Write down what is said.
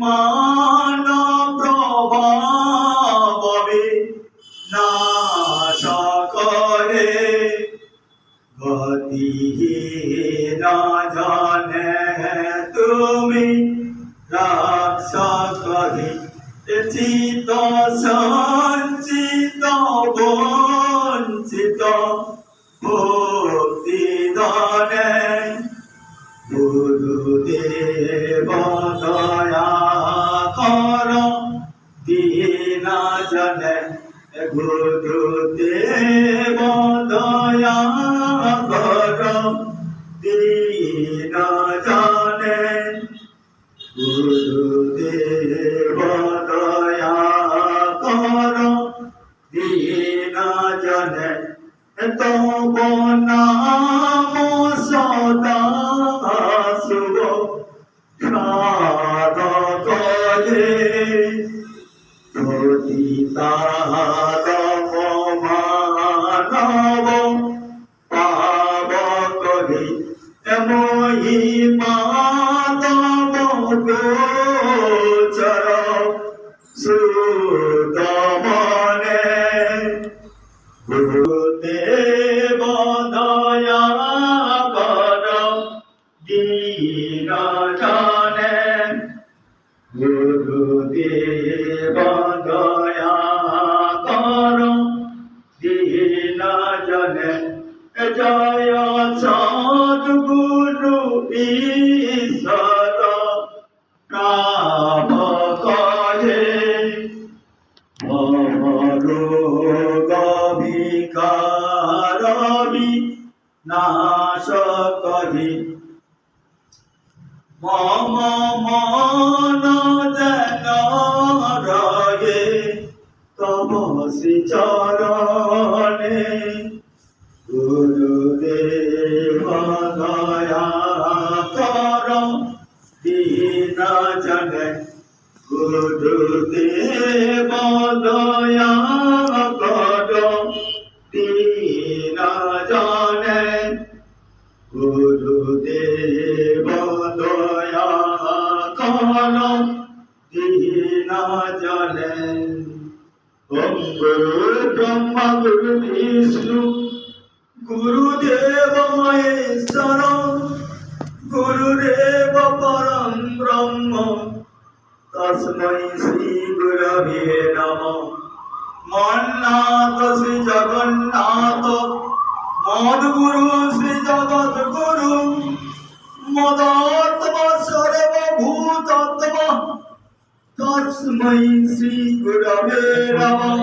মান প্রভাবে নাশ করে গতিহীন জানে তুমি রক্ষা করে চিত সঞ্চিত বঞ্চিত ভক্তি দানে গুরুদেব দয়া কর দীন জনে গুরুদেব দয়া কর দীন জনে গুরুদেব দয়া কর দীন জনে তব নাম সদা শুভ সাধকলে পতিতানব মানব পাবকলে মহিমা তব গোচর সুতমনে গুরুদেব দয়া কর দীন জনে গুরুদেব দয়া কর দীন জনে জয় সদ্গুরু ঈশ্বর প্রাপ করে গবিকারবি নাশ করে মম মন যেন রয়ে তব শ্রী চরণে গুরুদেব দয়া কর দীন জনে গুরুদেব দয়া কর দীন জনে গুরুদেব দয়া কর দীন জনে ওম গুরু ব্রহ্মা গুরু বিষ্ণু গুরুদেব মহেশ্বর গুরুদেব পরম ব্রহ্ম তস্मै শ্রী গুরবে নমঃ মন্নাথ শ্রী জগন্নাথ মদ্গুরু শ্রী জগদ্গুরু মদাত্ম সর্বভূতত্ম তস্मै শ্রী গুরবে নমঃ।